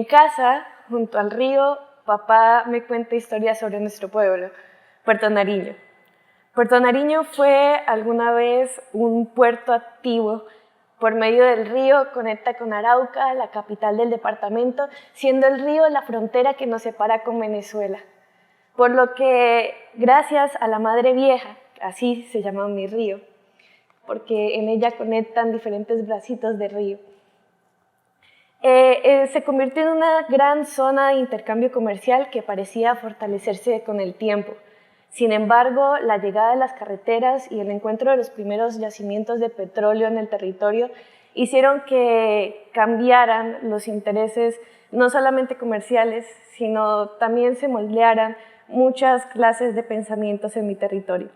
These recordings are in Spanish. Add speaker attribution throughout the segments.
Speaker 1: casa, junto al río, papá me cuenta historias sobre nuestro pueblo, Puerto Nariño. Puerto Nariño fue alguna vez un puerto activo. Por medio del río conecta con Arauca, la capital del departamento, siendo el río la frontera que nos separa con Venezuela. Por lo que, gracias a la Madre Vieja, así se llama mi río, porque en ella conectan diferentes bracitos de río, se convirtió en una gran zona de intercambio comercial que parecía fortalecerse con el tiempo. Sin embargo, la llegada de las carreteras y el encuentro de los primeros yacimientos de petróleo en el territorio hicieron que cambiaran los intereses no solamente comerciales, sino también se moldearan muchas clases de pensamientos en mi territorio.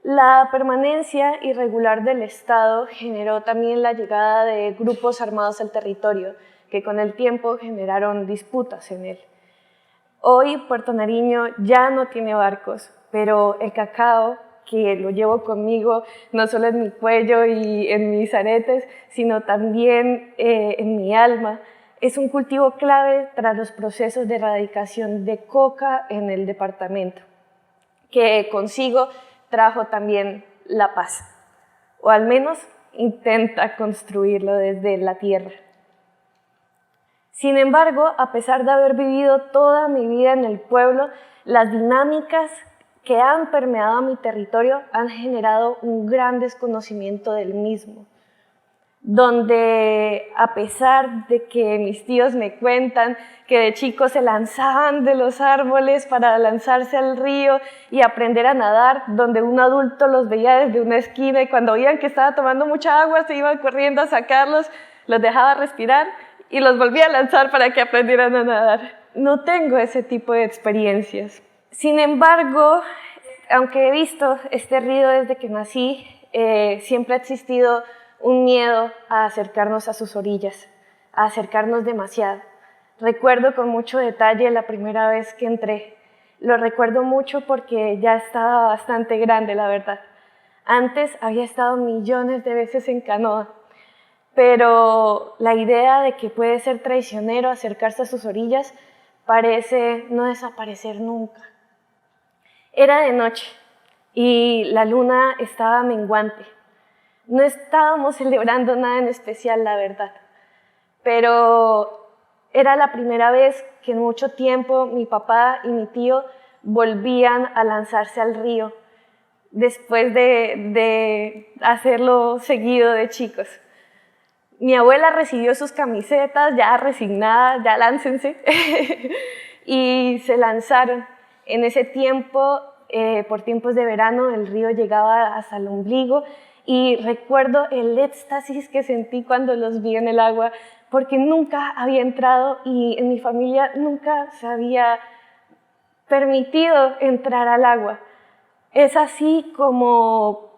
Speaker 1: La permanencia irregular del Estado generó también la llegada de grupos armados al territorio, que con el tiempo generaron disputas en él. Hoy Puerto Nariño ya no tiene barcos, pero el cacao, que lo llevo conmigo no solo en mi cuello y en mis aretes, sino también en mi alma, es un cultivo clave tras los procesos de erradicación de coca en el departamento, que consigo trajo también la paz, o al menos intenta construirlo desde la tierra. Sin embargo, a pesar de haber vivido toda mi vida en el pueblo, las dinámicas que han permeado mi territorio han generado un gran desconocimiento del mismo, donde a pesar de que mis tíos me cuentan que de chicos se lanzaban de los árboles para lanzarse al río y aprender a nadar, donde un adulto los veía desde una esquina y cuando veían que estaba tomando mucha agua se iban corriendo a sacarlos, los dejaba respirar y los volvía a lanzar para que aprendieran a nadar. No tengo ese tipo de experiencias. Sin embargo, aunque he visto este río desde que nací, siempre ha existido un miedo a acercarnos a sus orillas, a acercarnos demasiado. Recuerdo con mucho detalle la primera vez que entré. Lo recuerdo mucho porque ya estaba bastante grande, la verdad. Antes había estado millones de veces en canoa, pero la idea de que puede ser traicionero acercarse a sus orillas parece no desaparecer nunca. Era de noche y la luna estaba menguante. No estábamos celebrando nada en especial, la verdad, pero era la primera vez que en mucho tiempo mi papá y mi tío volvían a lanzarse al río después de hacerlo seguido de chicos. Mi abuela recibió sus camisetas ya resignadas, ya láncense, y se lanzaron. En ese tiempo, por tiempos de verano, el río llegaba hasta el ombligo y recuerdo el éxtasis que sentí cuando los vi en el agua, porque nunca había entrado y en mi familia nunca se había permitido entrar al agua. Es así como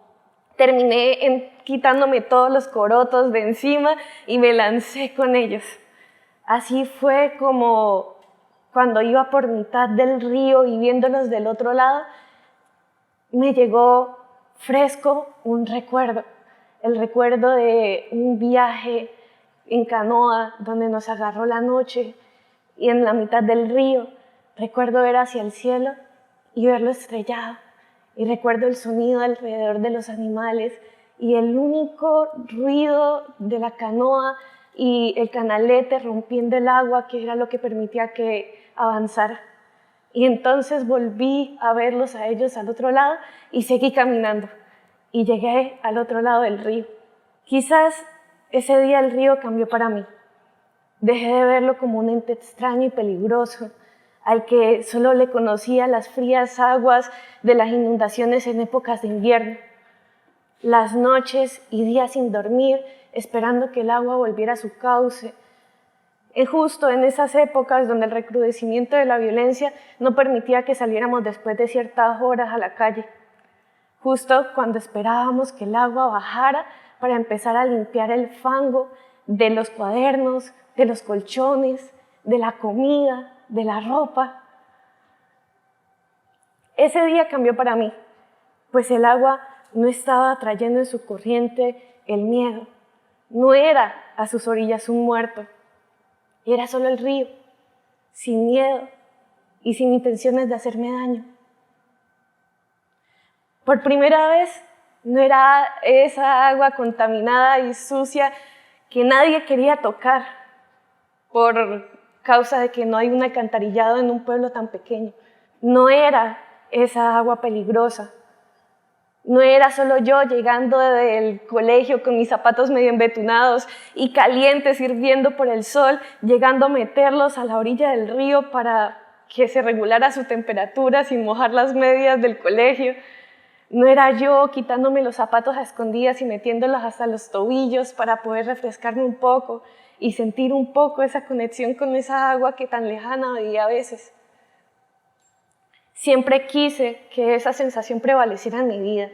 Speaker 1: terminé quitándome todos los corotos de encima y me lancé con ellos. Así fue como cuando iba por mitad del río y viéndolos del otro lado, me llegó fresco un recuerdo, el recuerdo de un viaje en canoa donde nos agarró la noche y en la mitad del río recuerdo ver hacia el cielo y verlo estrellado y recuerdo el sonido alrededor de los animales y el único ruido de la canoa y el canalete rompiendo el agua que era lo que permitía que avanzara. Y entonces volví a verlos a ellos al otro lado y seguí caminando. Y llegué al otro lado del río. Quizás ese día el río cambió para mí. Dejé de verlo como un ente extraño y peligroso, al que solo le conocía las frías aguas de las inundaciones en épocas de invierno. Las noches y días sin dormir, esperando que el agua volviera a su cauce. Justo en esas épocas donde el recrudecimiento de la violencia no permitía que saliéramos después de ciertas horas a la calle. Justo cuando esperábamos que el agua bajara para empezar a limpiar el fango de los cuadernos, de los colchones, de la comida, de la ropa. Ese día cambió para mí, pues el agua no estaba trayendo en su corriente el miedo. No era a sus orillas un muerto. Era solo el río, sin miedo y sin intenciones de hacerme daño. Por primera vez no era esa agua contaminada y sucia que nadie quería tocar por causa de que no hay un alcantarillado en un pueblo tan pequeño. No era esa agua peligrosa. No era solo yo llegando del colegio con mis zapatos medio embetunados y calientes hirviendo por el sol, llegando a meterlos a la orilla del río para que se regulara su temperatura sin mojar las medias del colegio. No era yo quitándome los zapatos a escondidas y metiéndolos hasta los tobillos para poder refrescarme un poco y sentir un poco esa conexión con esa agua que tan lejana veía a veces. Siempre quise que esa sensación prevaleciera en mi vida.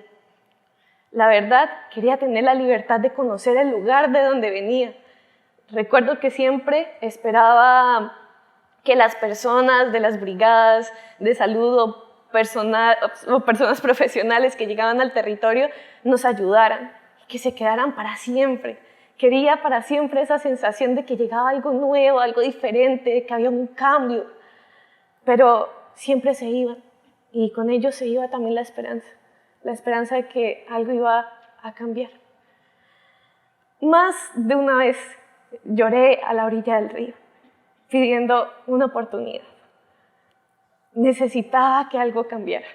Speaker 1: La verdad, quería tener la libertad de conocer el lugar de donde venía. Recuerdo que siempre esperaba que las personas de las brigadas de salud o personas profesionales que llegaban al territorio nos ayudaran, que se quedaran para siempre. Quería para siempre esa sensación de que llegaba algo nuevo, algo diferente, que había un cambio. Pero siempre se iban y con ellos se iba también la esperanza de que algo iba a cambiar. Más de una vez lloré a la orilla del río, pidiendo una oportunidad. Necesitaba que algo cambiara,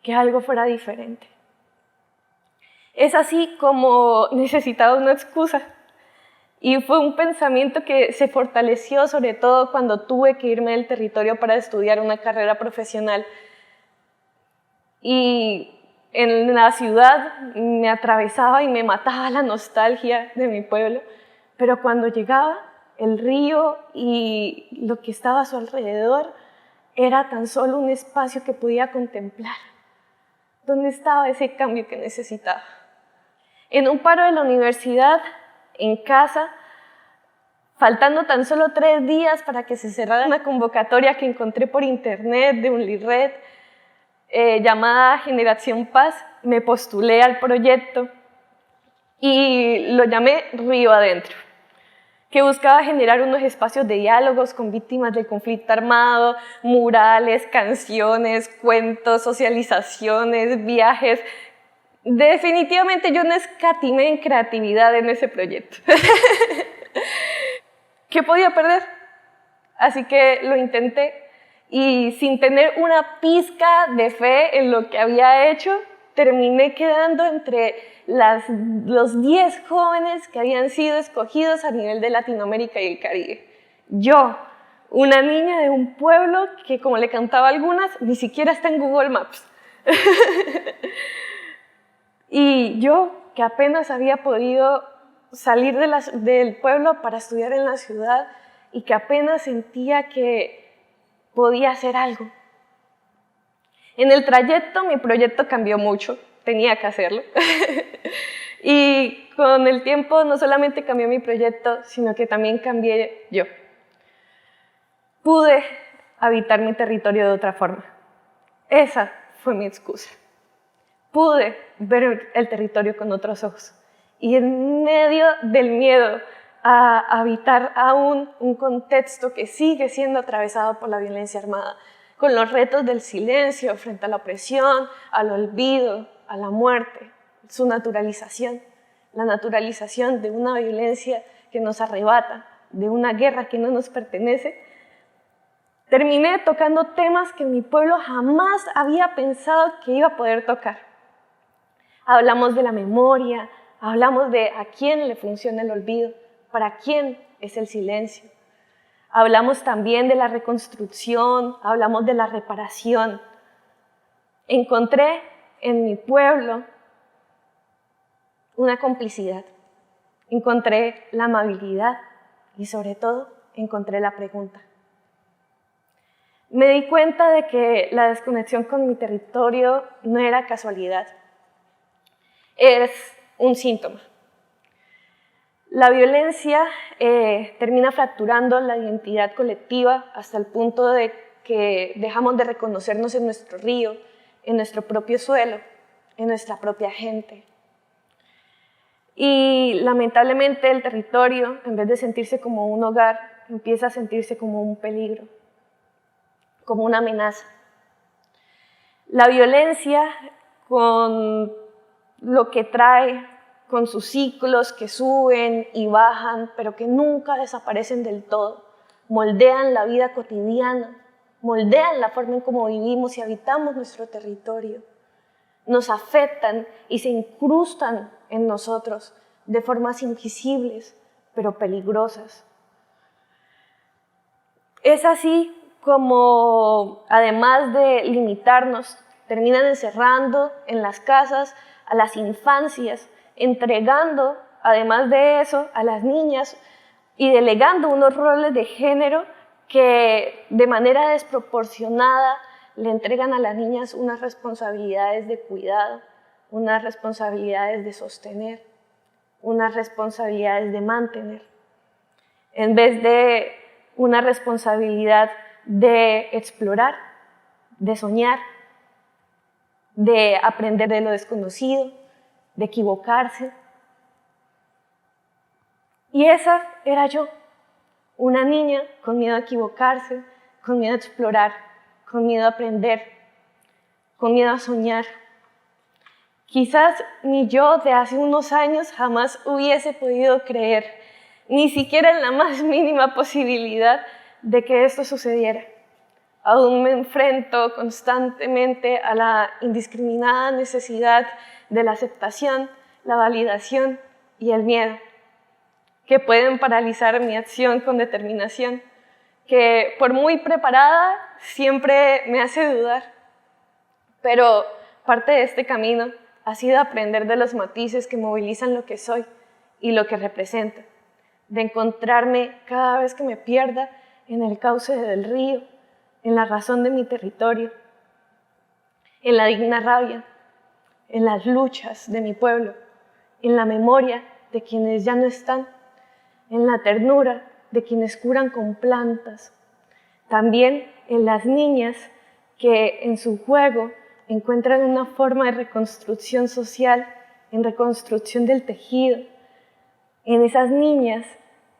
Speaker 1: que algo fuera diferente. Es así como necesitaba una excusa. Y fue un pensamiento que se fortaleció sobre todo cuando tuve que irme del territorio para estudiar una carrera profesional. Y en la ciudad me atravesaba y me mataba la nostalgia de mi pueblo, pero cuando llegaba, el río y lo que estaba a su alrededor era tan solo un espacio que podía contemplar. ¿Dónde estaba ese cambio que necesitaba? En un paro de la universidad, en casa, faltando tan solo 3 días para que se cerrara una convocatoria que encontré por internet de un LIRRED llamada Generación Paz, me postulé al proyecto y lo llamé Río Adentro, que buscaba generar unos espacios de diálogos con víctimas del conflicto armado, murales, canciones, cuentos, socializaciones, viajes. Definitivamente yo no escatimé en creatividad en ese proyecto. ¿Qué podía perder? Así que lo intenté y sin tener una pizca de fe en lo que había hecho, terminé quedando entre los 10 jóvenes que habían sido escogidos a nivel de Latinoamérica y el Caribe. Yo, una niña de un pueblo que, como le cantaba a algunas, ni siquiera está en Google Maps. Y yo, que apenas había podido salir del pueblo para estudiar en la ciudad y que apenas sentía que podía hacer algo. En el trayecto mi proyecto cambió mucho, tenía que hacerlo. Y con el tiempo no solamente cambió mi proyecto, sino que también cambié yo. Pude habitar mi territorio de otra forma. Esa fue mi excusa. Pude ver el territorio con otros ojos. Y en medio del miedo a habitar aún un contexto que sigue siendo atravesado por la violencia armada, con los retos del silencio frente a la opresión, al olvido, a la muerte, su naturalización, la naturalización de una violencia que nos arrebata, de una guerra que no nos pertenece, terminé tocando temas que mi pueblo jamás había pensado que iba a poder tocar. Hablamos de la memoria, hablamos de a quién le funciona el olvido, para quién es el silencio. Hablamos también de la reconstrucción, hablamos de la reparación. Encontré en mi pueblo una complicidad, encontré la amabilidad y sobre todo encontré la pregunta. Me di cuenta de que la desconexión con mi territorio no era casualidad, es un síntoma. La violencia termina fracturando la identidad colectiva hasta el punto de que dejamos de reconocernos en nuestro río, en nuestro propio suelo, en nuestra propia gente. Y lamentablemente el territorio, en vez de sentirse como un hogar, empieza a sentirse como un peligro, como una amenaza. La violencia, con lo que trae, con sus ciclos que suben y bajan, pero que nunca desaparecen del todo, moldean la vida cotidiana, moldean la forma en cómo vivimos y habitamos nuestro territorio, nos afectan y se incrustan en nosotros de formas invisibles, pero peligrosas. Es así como, además de limitarnos, terminan encerrando en las casas a las infancias, entregando, además de eso, a las niñas y delegando unos roles de género que de manera desproporcionada le entregan a las niñas unas responsabilidades de cuidado, unas responsabilidades de sostener, unas responsabilidades de mantener, en vez de una responsabilidad de explorar, de soñar, de aprender de lo desconocido, de equivocarse. Y esa era yo, una niña con miedo a equivocarse, con miedo a explorar, con miedo a aprender, con miedo a soñar. Quizás ni yo de hace unos años jamás hubiese podido creer, ni siquiera en la más mínima posibilidad de que esto sucediera. Aún me enfrento constantemente a la indiscriminada necesidad de la aceptación, la validación y el miedo, que pueden paralizar mi acción con determinación, que por muy preparada siempre me hace dudar. Pero parte de este camino ha sido aprender de los matices que movilizan lo que soy y lo que represento, de encontrarme cada vez que me pierda en el cauce del río, en la razón de mi territorio, en la digna rabia, en las luchas de mi pueblo, en la memoria de quienes ya no están, en la ternura de quienes curan con plantas, también en las niñas que en su juego encuentran una forma de reconstrucción social, en reconstrucción del tejido, en esas niñas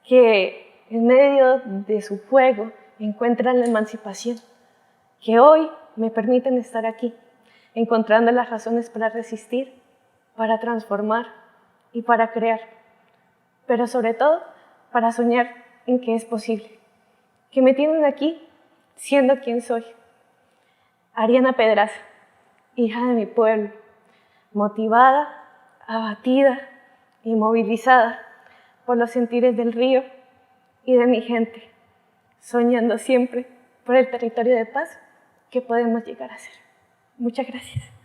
Speaker 1: que en medio de su juego encuentran la emancipación, que hoy me permiten estar aquí, encontrando las razones para resistir, para transformar y para crear, pero sobre todo para soñar en que es posible, que me tienen aquí siendo quien soy. Ariana Pedraza, hija de mi pueblo, motivada, abatida y movilizada por los sentires del río y de mi gente, soñando siempre por el territorio de paz que podemos llegar a ser. Muchas gracias.